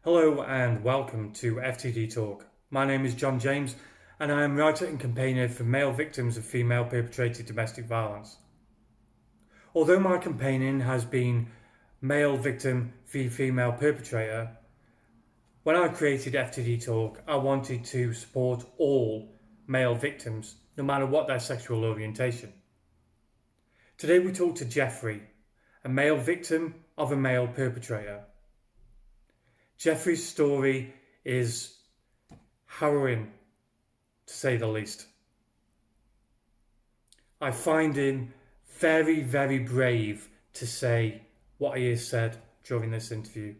Hello and welcome to FTD Talk. My name is John James and I am writer and campaigner for male victims of female perpetrated domestic violence. Although my campaigning has been male victim v female perpetrator, when I created FTD Talk, I wanted to support all male victims, no matter what their sexual orientation. Today we talk to Jeffrey, a male victim of a male perpetrator. Jeffrey's story is harrowing, to say the least. I find him very, very brave to say what he has said during this interview.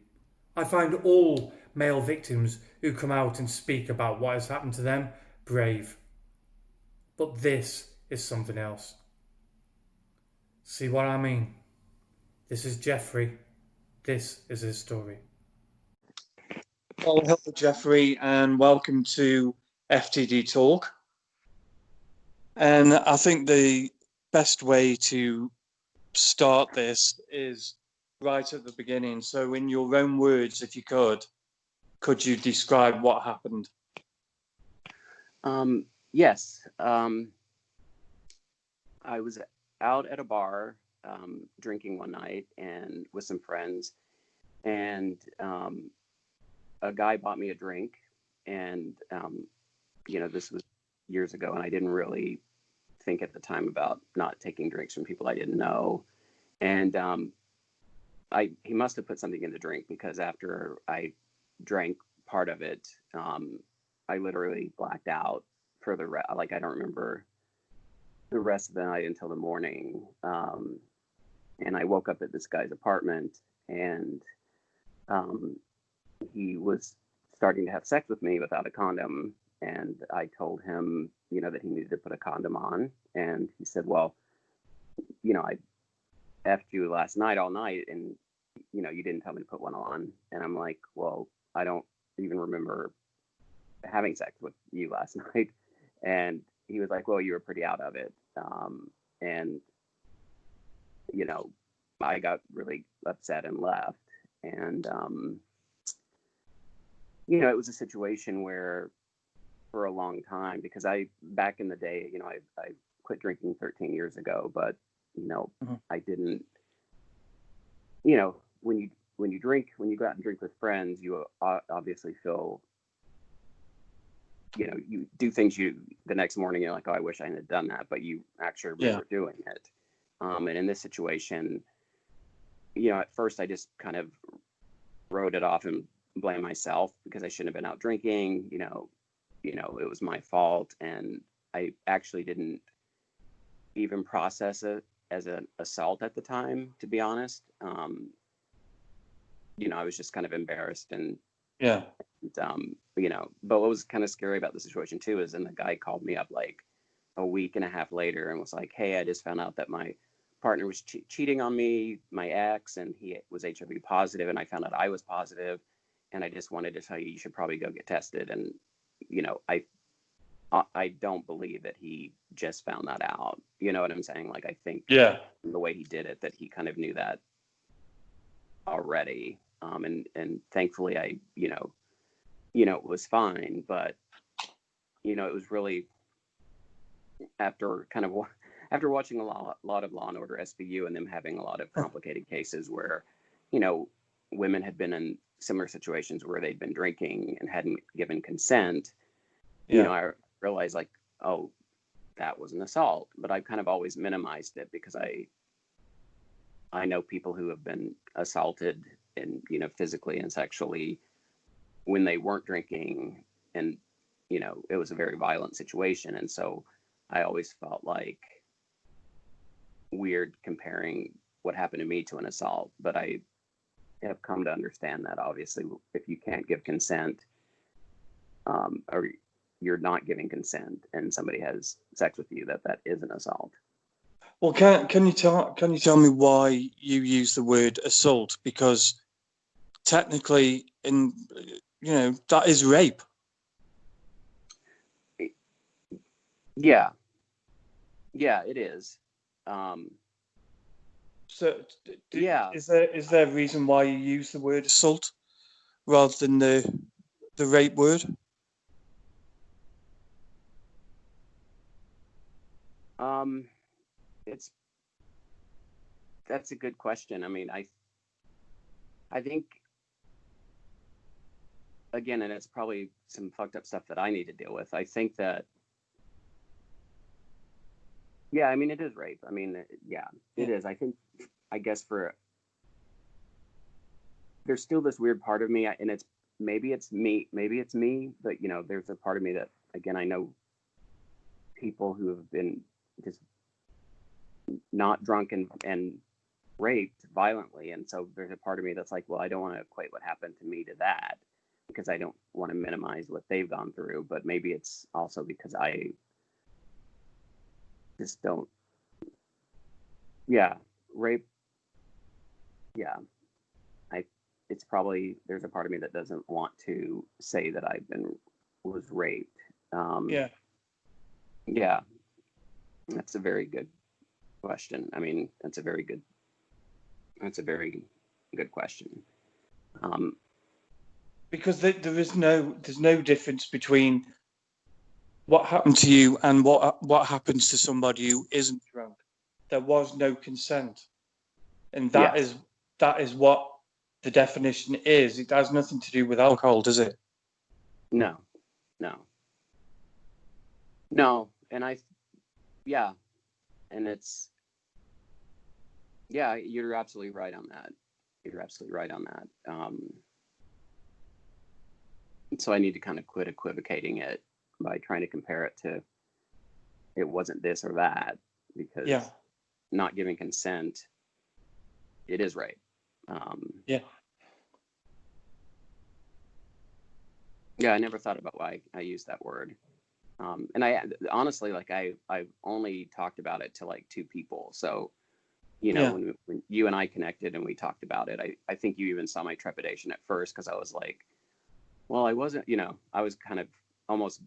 I find all male victims who come out and speak about what has happened to them brave. But this is something else. See what I mean? This is Jeffrey. This is his story. Well, hello, Jeffrey, and welcome to FTD Talk. And I think the best way to start this is right at the beginning. So in your own words, if you could you describe what happened? Yes. I was out at a bar drinking one night and with some friends, and a guy bought me a drink, and this was years ago, and I didn't really think at the time about not taking drinks from people I didn't know. And he must have put something in the drink, because after I drank part of it, I literally blacked out for the rest. Like, I don't remember the rest of the night until the morning. And I woke up at this guy's apartment, and he was starting to have sex with me without a condom. And I told him, that he needed to put a condom on. And he said, well, I effed you last night all night, and, you didn't tell me to put one on. And I'm like, well, I don't even remember having sex with you last night. And he was like, well, you were pretty out of it. And, I got really upset and left. And, it was a situation where, for a long time, because back in the day, I quit drinking 13 years ago, but, I didn't, when you go out and drink with friends, you obviously feel, you do things the next morning, you're like, oh, I wish I had done that, but you actually remember doing it. And in this situation, at first I just kind of wrote it off and blamed myself, because I shouldn't have been out drinking, it was my fault. And I actually didn't even process it as an assault at the time, to be honest. I was just kind of embarrassed, and but what was kind of scary about the situation too is, then the guy called me up like a week and a half later and was like, hey, I just found out that my partner was cheating on me, my ex, and he was HIV positive, and I found out I was positive, and I just wanted to tell you should probably go get tested. And I don't believe that he just found that out. You know what I'm saying? Like, I think the way he did it, that he kind of knew that already. And thankfully it was fine. But, it was really after watching a lot of Law and Order SVU, and them having a lot of complicated cases where, women had been in similar situations where they'd been drinking and hadn't given consent. I realized, like, oh, that was an assault. But I've kind of always minimized it, because I know people who have been assaulted, and physically and sexually, when they weren't drinking, and it was a very violent situation. And so I always felt like weird comparing what happened to me to an assault. But I have come to understand that, obviously, if you can't give consent, or you're not giving consent, and somebody has sex with you, that is an assault. Well, can you tell me why you use the word assault? Because technically, that is rape. Yeah, it is. Is there a reason why you use the word assault rather than the rape word? That's a good question. I mean, I think, again, and it's probably some fucked up stuff that I need to deal with. I think that, yeah, I mean, it is rape. I mean, yeah, it is. I think, I guess there's still this weird part of me, and maybe it's me, but there's a part of me that, again, I know people who have been just not drunk and raped violently, and so there's a part of me that's like, well, I don't want to equate what happened to me to that, because I don't want to minimize what they've gone through. But maybe it's also because I just don't. Yeah, rape. Yeah, it's probably, there's a part of me that doesn't want to say that was raped. Yeah. Yeah, that's a very good question. I mean, that's a very good question. Because there's no difference between what happened to you and what happens to somebody who isn't drunk. There was no consent, and that is what the definition is. It has nothing to do with alcohol, does it? No, and and it's, yeah, you're absolutely right on that. So I need to kind of quit equivocating it by trying to compare it to, it wasn't this or that, because not giving consent, it is rape. Yeah, I never thought about why I used that word. And I honestly, like, I've only talked about it to like two people. So, when you and I connected and we talked about it, I think you even saw my trepidation at first, because I was like, well, I wasn't, I was kind of almost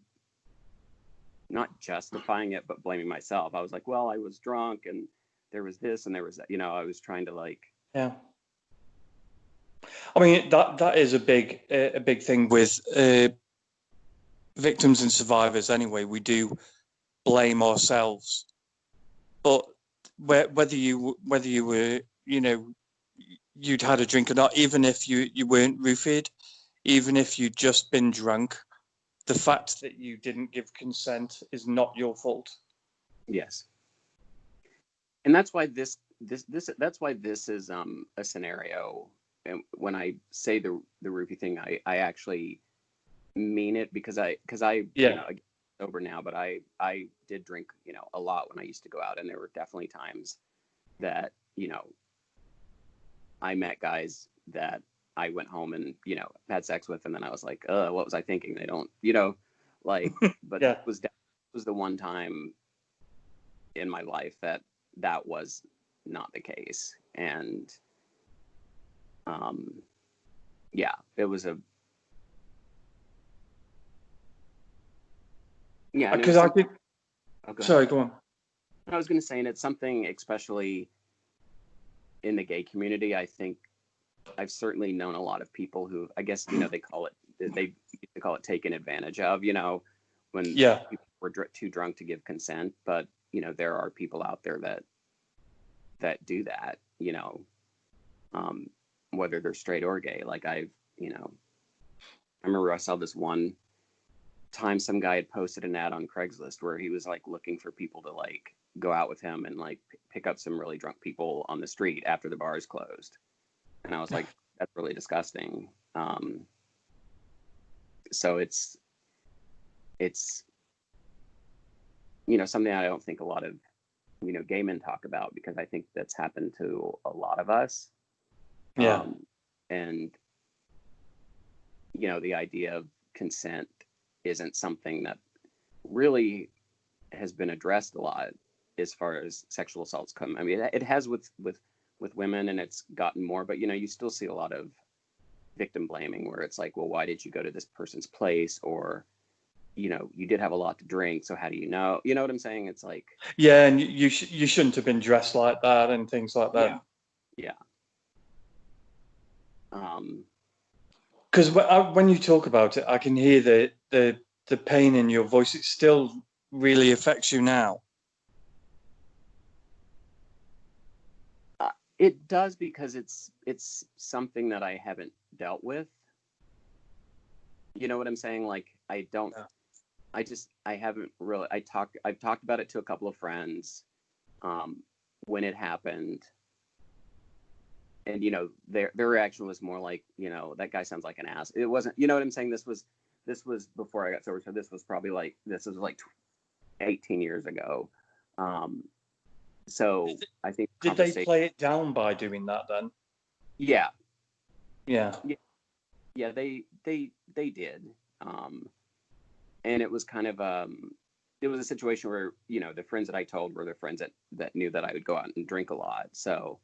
not justifying it, but blaming myself. I was like, well, I was drunk and there was this and there was that, I was trying to like. Yeah. I mean, that is a big thing with victims and survivors anyway. We do blame ourselves, but whether you were, you'd had a drink or not, even if you weren't roofied, even if you'd just been drunk, the fact that you didn't give consent is not your fault. Yes. And that's why this is a scenario. And when I say the roofie thing, I actually mean it, because I I'm sober now, but I did drink, a lot when I used to go out, and there were definitely times that, I met guys that I went home and, had sex with, and then I was like, what was I thinking? They don't, like, but that was the one time in my life that was not the case. And it was a, Because I think, sorry, go on. I was going to say, and it's something, especially in the gay community, I think I've certainly known a lot of people who, I guess, they used to call it taken advantage of, when people were too drunk to give consent. But, there are people out there that do that, whether they're straight or gay. Like I remember I saw this one time some guy had posted an ad on Craigslist where he was like looking for people to like go out with him and like pick up some really drunk people on the street after the bars closed. And I was like, that's really disgusting. So it's something I don't think a lot of gay men talk about, because I think that's happened to a lot of us. And the idea of consent isn't something that really has been addressed a lot as far as sexual assaults come. I mean, it has with women, and it's gotten more, but you still see a lot of victim blaming, where it's like, well, why did you go to this person's place? Or you did have a lot to drink, so how do you know? You know what I'm saying? It's like, and you shouldn't have been dressed like that and things like that. Yeah. Because when you talk about it, I can hear the pain in your voice. It still really affects you now. It does, because it's something that I haven't dealt with. You know what I'm saying? Like, I don't. Yeah. I haven't really. I've talked about it to a couple of friends, when it happened, and their reaction was more like, that guy sounds like an ass. It wasn't. You know what I'm saying? This was before I got sober, so this was like 18 years ago. So I think Did they play it down by doing that then? Yeah. Yeah. Yeah, they did. And it was kind of it was a situation where, the friends that I told were the friends that knew that I would go out and drink a lot. So,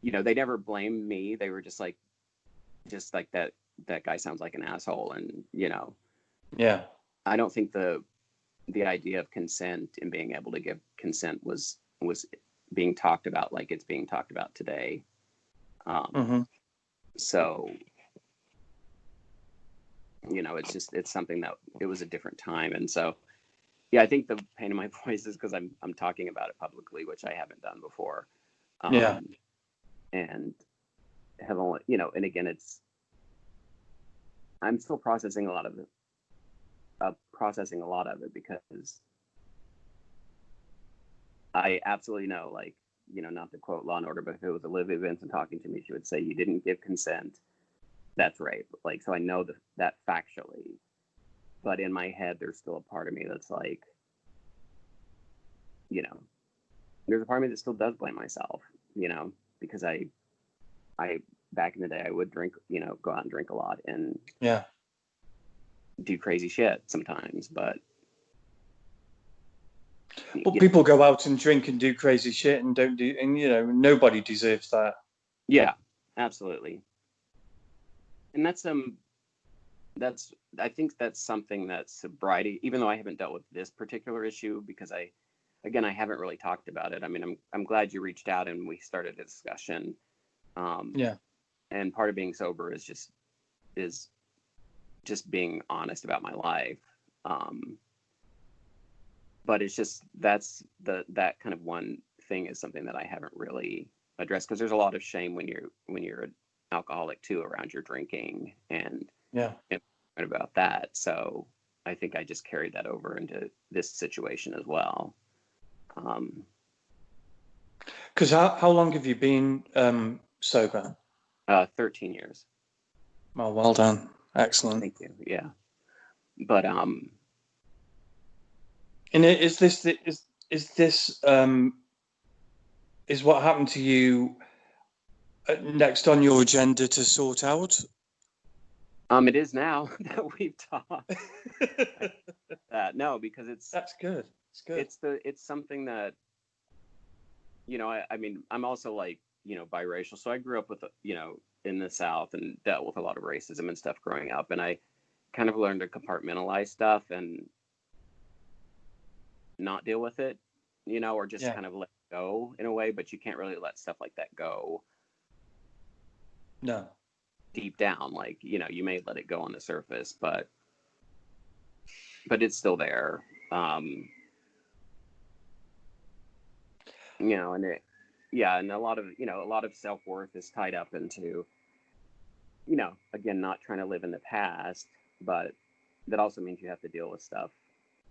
they never blamed me. They were just like that guy sounds like an asshole. And, Yeah. I don't think the idea of consent and being able to give consent was being talked about like it's being talked about today. So, it's something that it was a different time. And so, yeah, I think the pain in my voice is because I'm talking about it publicly, which I haven't done before. Yeah. And have only, and again, I'm still processing a lot of it. Because I absolutely know, like, not to quote Law and Order, but if it was Olivia Benson talking to me, she would say, "You didn't give consent. That's rape." Like, so I know that factually, but in my head, there's still a part of me that's like, there's a part of me that still does blame myself, because I back in the day, I would drink, go out and drink a lot and do crazy shit sometimes, but. Well, people go out and drink and do crazy shit and nobody deserves that. Yeah, absolutely. And I think that's something that sobriety, even though I haven't dealt with this particular issue, because I haven't really talked about it. I mean, I'm glad you reached out and we started a discussion. And part of being sober is just being honest about my life. But it's just, that kind of one thing is something that I haven't really addressed, because there's a lot of shame when you're an alcoholic too, around your drinking and about that. So I think I just carried that over into this situation as well. Because how long have you been sober? 13 years. Oh, well done. Excellent. Thank you. Yeah. But and is this is what happened to you next on your agenda to sort out? It is now that we've talked. No, because that's good. It's good. It's something that, I mean, I'm also like, biracial. So I grew up with, in the South and dealt with a lot of racism and stuff growing up. And I kind of learned to compartmentalize stuff and not deal with it, or just kind of let it go in a way, but you can't really let stuff like that go. No. Deep down, like, you may let it go on the surface, but it's still there. And and a lot of self-worth is tied up into, again, not trying to live in the past, but that also means you have to deal with stuff.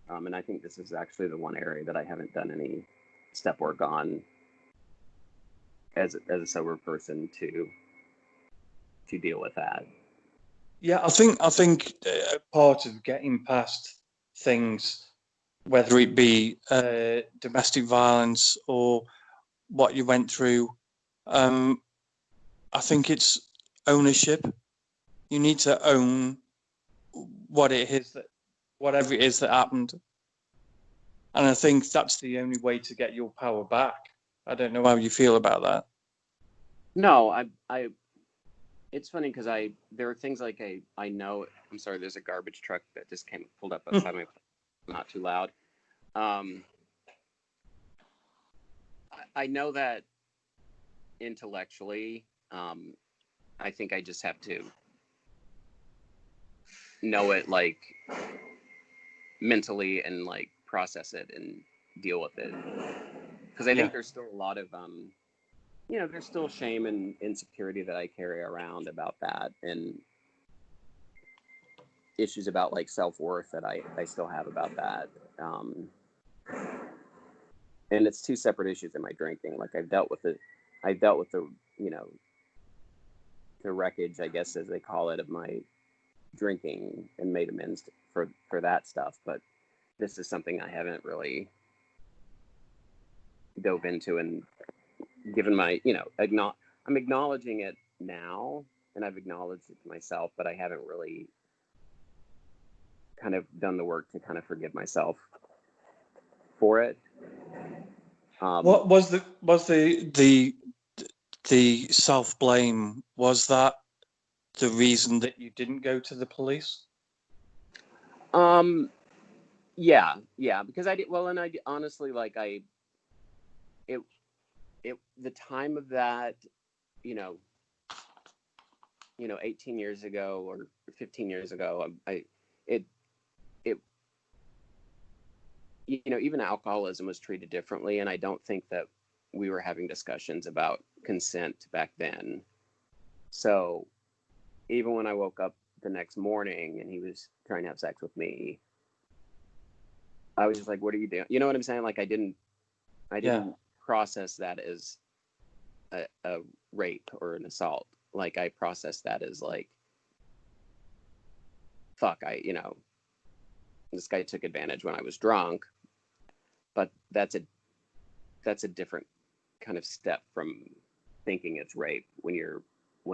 And I think this is actually the one area that I haven't done any step work on as a sober person to deal with that. Yeah, I think part of getting past things, whether it be domestic violence or what you went through, I think it's ownership. You need to own whatever it is that happened. And I think that's the only way to get your power back. I don't know how you feel about that. No, I it's funny because there are things like I know, I'm sorry, there's a garbage truck that just pulled up outside my, not too loud. I know that intellectually, I think I just have to know it like mentally and like process it and deal with it. Because I think there's still a lot of there's still shame and insecurity that I carry around about that, and issues about like self-worth that I still have about that. And it's two separate issues in my drinking. Like I dealt with the the wreckage, I guess as they call it, of my drinking and made amends for that stuff. But this is something I haven't really dove into and given my, I'm acknowledging it now, and I've acknowledged it to myself, but I haven't really kind of done the work to kind of forgive myself for it. What was the self-blame? Was that the reason that you didn't go to the police? Yeah, because I did well, and I honestly like the time of that, 18 years ago or 15 years ago, it even alcoholism was treated differently, and I don't think that we were having discussions about consent back then. So even when I woke up the next morning and he was trying to have sex with me, I was just like, what are you doing? You know what I'm saying? Like I didn't process that as a rape or an assault. Like I processed that as like, fuck, this guy took advantage when I was drunk. But that's a different kind of step from thinking it's rape when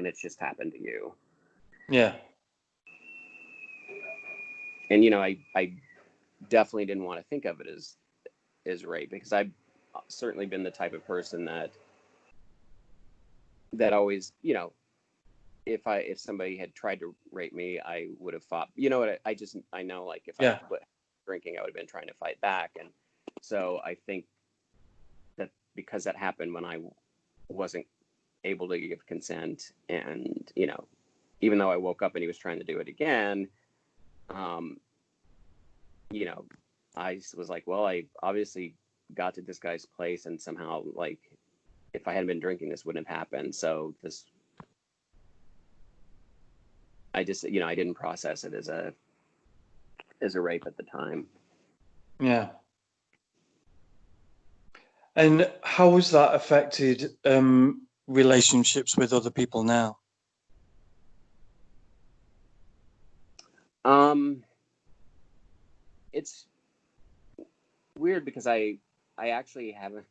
it's just happened to you. Yeah. And I definitely didn't want to think of it as rape, because I've certainly been the type of person that always, if somebody had tried to rape me, I would have fought. You know what? I know, like if I quit drinking, I would have been trying to fight back. And so I think that because that happened when I wasn't able to give consent, and even though I woke up and he was trying to do it again, I was like, well, I obviously got to this guy's place, and somehow, like, if I hadn't been drinking, this wouldn't have happened. So I just, I didn't process it as a rape at the time. Yeah. And how has that affected relationships with other people now? It's weird because I actually haven't.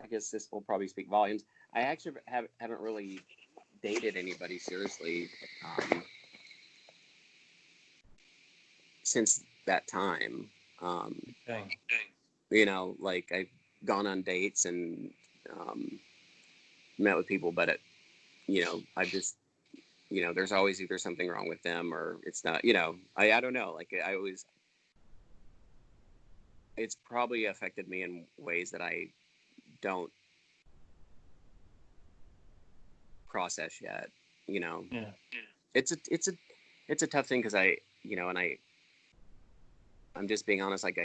I guess this will probably speak volumes. I actually haven't really dated anybody seriously since that time. Like I've gone on dates and met with people, but I just, there's always either something wrong with them or it's not, I don't know. Like it's probably affected me in ways that I don't process yet. Yeah. It's a tough thing because and I'm just being honest. Like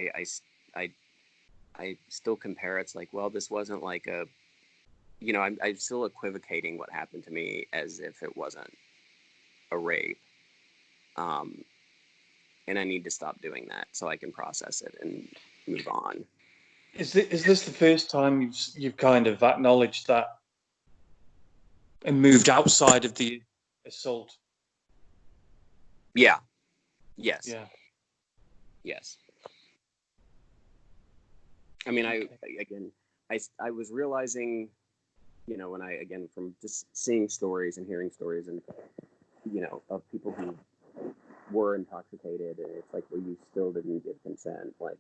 I still compare. It's like, well, this wasn't like I'm still equivocating what happened to me as if it wasn't a rape. And I need to stop doing that so I can process it and move on. Is this the first time you've kind of acknowledged that and moved outside of the assault? Yeah. Yes. Yeah. Yes. I mean, I was realizing, when I, again, from just seeing stories and hearing stories and, of people who were intoxicated, and it's like, well, you still didn't give consent. Like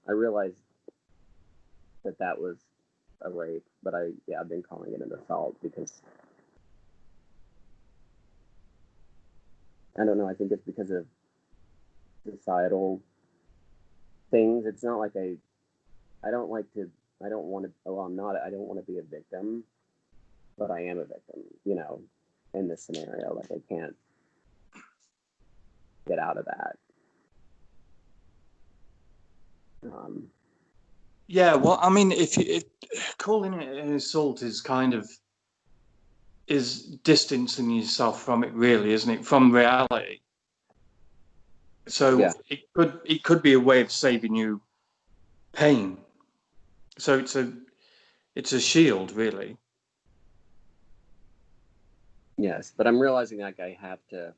I realized that was a rape, but I've been calling it an assault because I don't know. I think it's because of societal things. It's not like I don't want to, I don't want to be a victim, but I am a victim, in this scenario. Like I can't, get out of that. Yeah, well, I mean, if calling it an assault is kind of is distancing yourself from it, really, isn't it? From reality. So Yeah. it could be a way of saving you pain. So it's a shield, really. Yes, but I'm realizing like I have to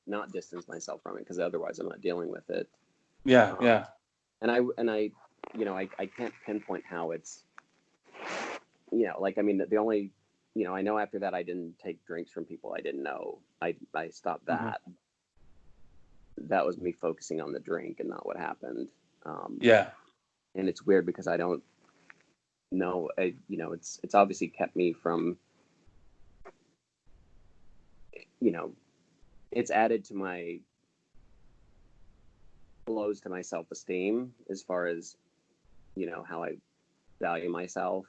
not distance myself from it, because otherwise I'm not dealing with it. Yeah, yeah. And I you know, I can't pinpoint how it's, you know, like, I mean, the only, you know, I know after that I didn't take drinks from people I didn't know. I stopped that. That was me focusing on the drink and not what happened. Yeah. And it's weird because I don't know, you know, it's obviously kept me from, you know, it's added to my blows to my self-esteem as far as, you know, how I value myself.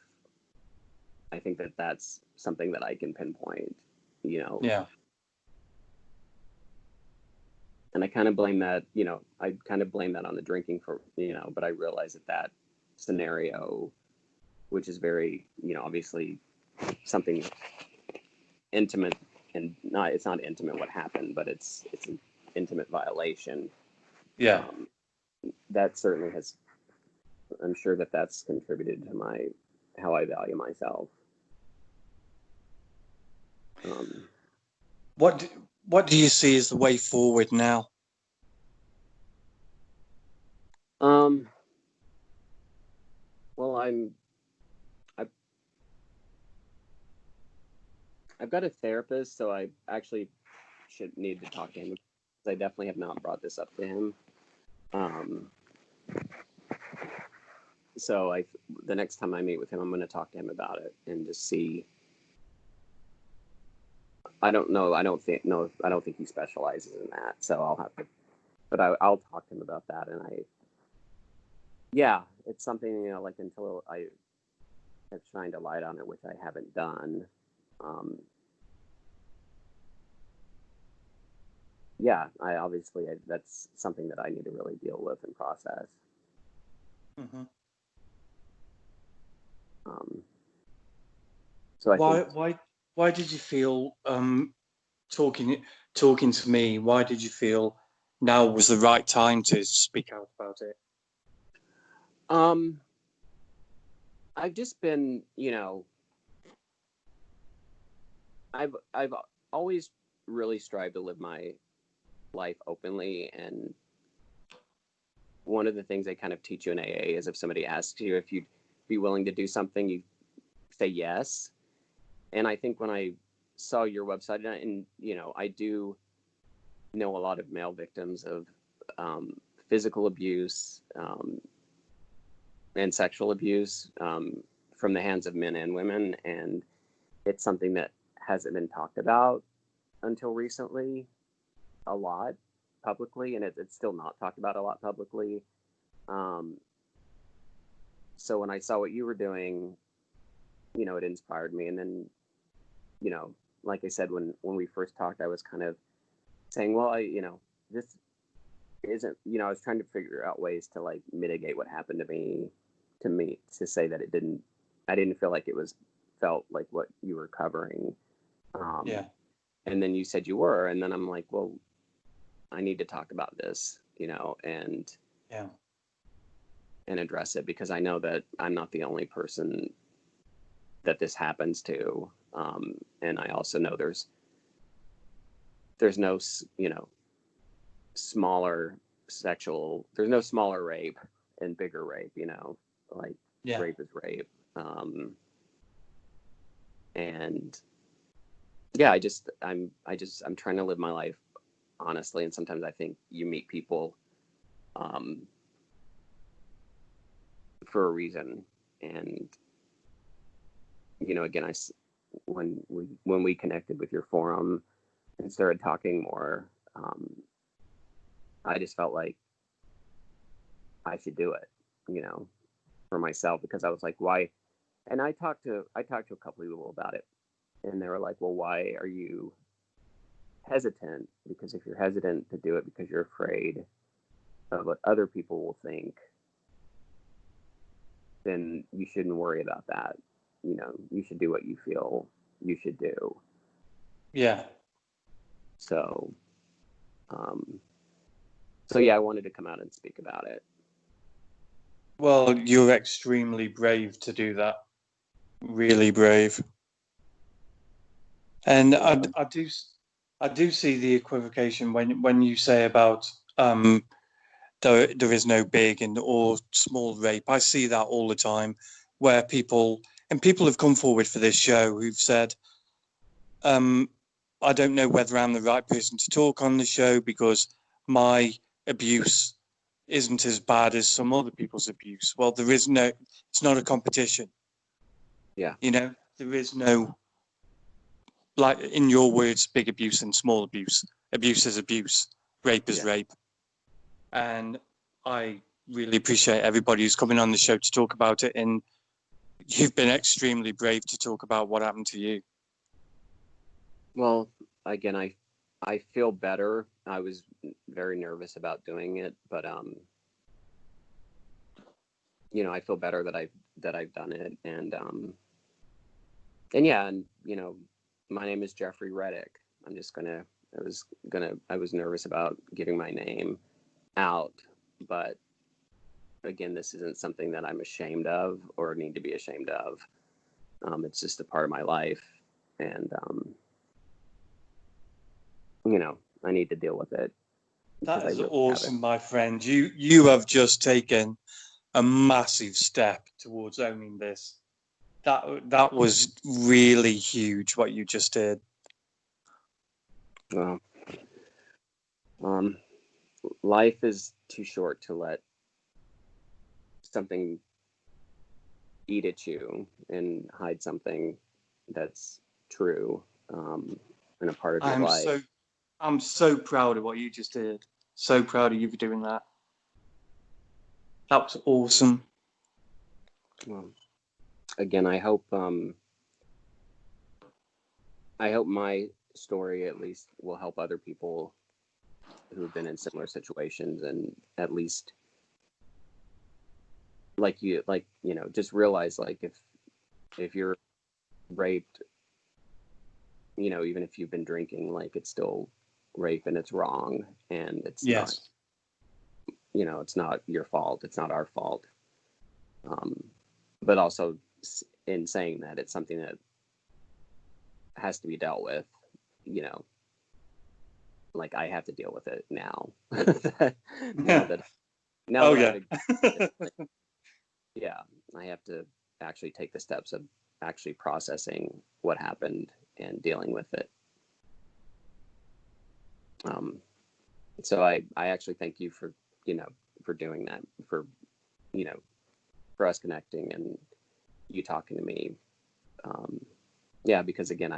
I think that that's something that I can pinpoint, you know. Yeah. And I kind of blame that, you know, I kind of blame that on the drinking for, you know, but I realize that that scenario, which is very, you know, obviously something intimate, and not, it's not intimate what happened, but it's an intimate violation. Yeah. That certainly has, I'm sure that that's contributed to how I value myself. What do you see as the way forward now? Well, I've got a therapist, so I actually should need to talk to him. I definitely have not brought this up to him. So the next time I meet with him, I'm going to talk to him about it and just see. I don't know. I don't think he specializes in that. So I'll have to, but I'll talk to him about that. And yeah, it's something, you know, like, until I have shined a light on it, which I haven't done. Yeah, that's something that I need to really deal with and process. So Why did you feel talking to me? Why did you feel now was the right time to speak out about it? I've just been, you know, I've always really strived to live my life openly, and one of the things they kind of teach you in AA is if somebody asks you if you'd be willing to do something, you say yes. And I think when I saw your website, and you know, I do know a lot of male victims of physical abuse and sexual abuse from the hands of men and women, and it's something that hasn't been talked about until recently a lot publicly, and it's still not talked about a lot publicly. So when I saw what you were doing, you know, it inspired me. And then, you know, like I said, when we first talked, I was kind of saying, well, you know, this isn't, you know, I was trying to figure out ways to like mitigate what happened to me, to say that I didn't feel like felt like what you were covering. Yeah. And then you said you were, and then I'm like, well, I need to talk about this, you know, and address it, because I know that I'm not the only person that this happens to. And I also know there's no, you know, there's no smaller rape and bigger rape, you know, like rape is rape. And yeah, I'm trying to live my life honestly. And sometimes I think you meet people for a reason. And, you know, again, when we connected with your forum and started talking more, I just felt like I should do it, you know, for myself, because I was like, why? And I talked to a couple of people about it, and they were like, well, why are you hesitant, because if you're hesitant to do it because you're afraid of what other people will think, then you shouldn't worry about that. You should do what you feel you should do. Yeah. So, so yeah, I wanted to come out and speak about it. Well, you're extremely brave to do that. Really brave. And I do see the equivocation when you say about there is no big and or small rape. I see that all the time, where people have come forward for this show who've said, I don't know whether I'm the right person to talk on the show because my abuse isn't as bad as some other people's abuse. Well, it's not a competition. Yeah. There is no, like in your words, big abuse and small abuse. Abuse is abuse. Rape is rape. And I really appreciate everybody who's coming on the show to talk about it. And you've been extremely brave to talk about what happened to you. Well, again, I feel better. I was very nervous about doing it, but I feel better that I've done it, and yeah, and my name is Jeffrey Reddick. I was nervous about giving my name out, but again, this isn't something that I'm ashamed of or need to be ashamed of. It's just a part of my life, and I need to deal with it. That is awesome, my friend. You have just taken a massive step towards owning this. That was really huge what you just did. Well, life is too short to let something eat at you and hide something that's true in a part of your life. I'm so proud of what you just did. So proud of you for doing that. That was awesome. Well, again, I hope my story at least will help other people who've been in similar situations, and at least just realize, like, if you're raped, even if you've been drinking, like, it's still rape and it's wrong, and it's not, it's not your fault. It's not our fault. But also in saying that, it's something that has to be dealt with, like, I have to deal with it now. Yeah, I have to actually take the steps of actually processing what happened and dealing with it. So I actually thank you for doing that, for us connecting and you talking to me. Yeah, because again,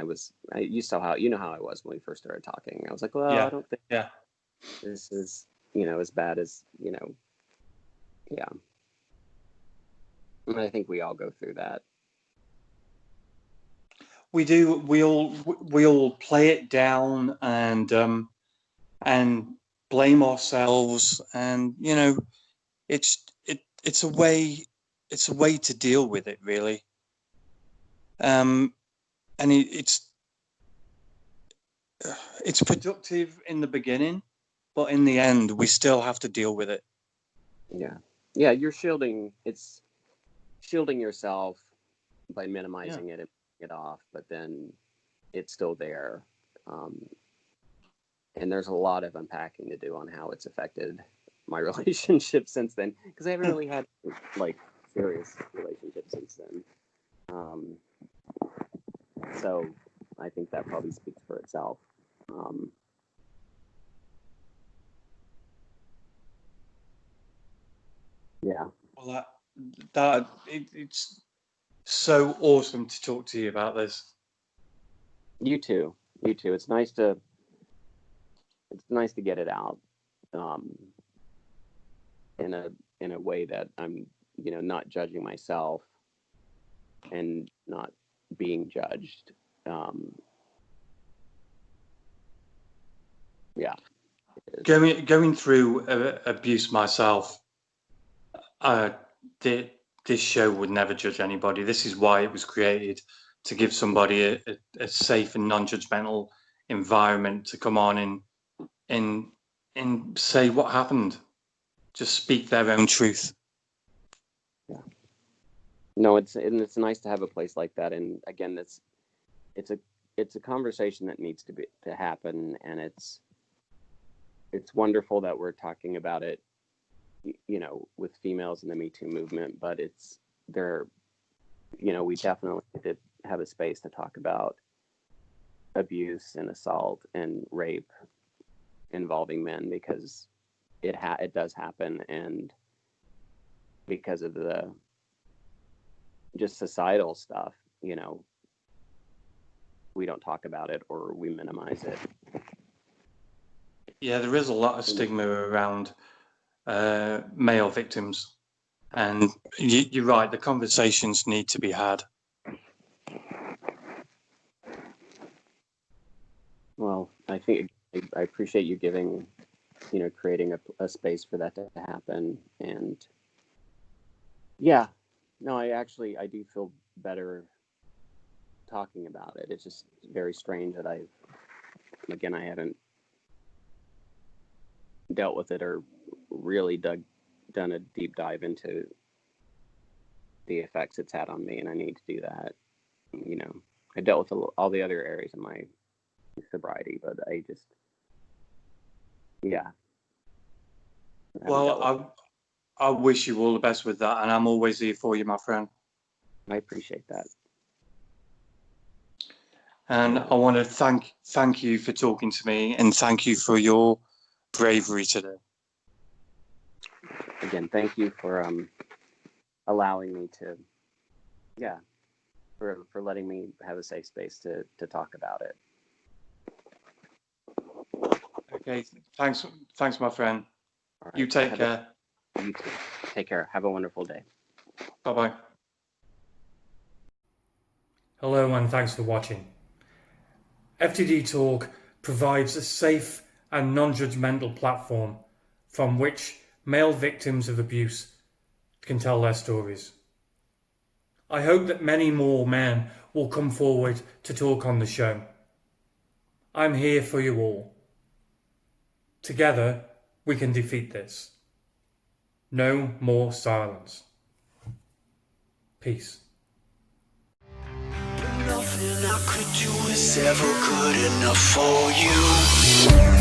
you saw how I was when we first started talking. I was like, well, I don't think this is as bad as yeah. And I think we all go through that. We do. We all play it down and blame ourselves, and it's a way to deal with it, really. And it's productive in the beginning, but in the end, we still have to deal with it. Yeah, you're shielding yourself by minimizing it and it off, but then it's still there. And there's a lot of unpacking to do on how it's affected my relationship since then, because I haven't really had like serious relationships since then. So I think that probably speaks for itself. Yeah. Well, it's so awesome to talk to you about this. You too. It's nice to get it out in a way that I'm not judging myself and not being judged. Yeah. Going through abuse myself, this show would never judge anybody. This is why it was created, to give somebody a safe and non-judgmental environment to come on and say what happened. Just speak their own truth. Yeah. No, it's nice to have a place like that. And again, it's a conversation that needs to happen, and it's wonderful that we're talking about it, with females in the Me Too movement, but we definitely need to have a space to talk about abuse and assault and rape involving men, because it does happen, and because of the just societal stuff, we don't talk about it, or we minimize it. Yeah, there is a lot of stigma around male victims, and you're right, the conversations need to be had. Well, I think I appreciate you creating a space for that to happen. And yeah, no, I do feel better talking about it. It's just very strange that I haven't dealt with it or really done a deep dive into the effects it's had on me, and I need to do that. I dealt with all the other areas of my sobriety, but I just, yeah. Well, I wish you all the best with that, and I'm always here for you, my friend. I appreciate that. And I want to thank you for talking to me, and thank you for your bravery today. Again, thank you for allowing me to, for letting me have a safe space to talk about it. Okay, thanks, my friend. All right. You take care. You too. Take care. Have a wonderful day. Bye-bye. Hello and thanks for watching. FTD Talk provides a safe and non-judgmental platform from which male victims of abuse can tell their stories. I hope that many more men will come forward to talk on the show. I'm here for you all. Together, we can defeat this. No more silence. Peace. Nothing I could do is ever good enough for you.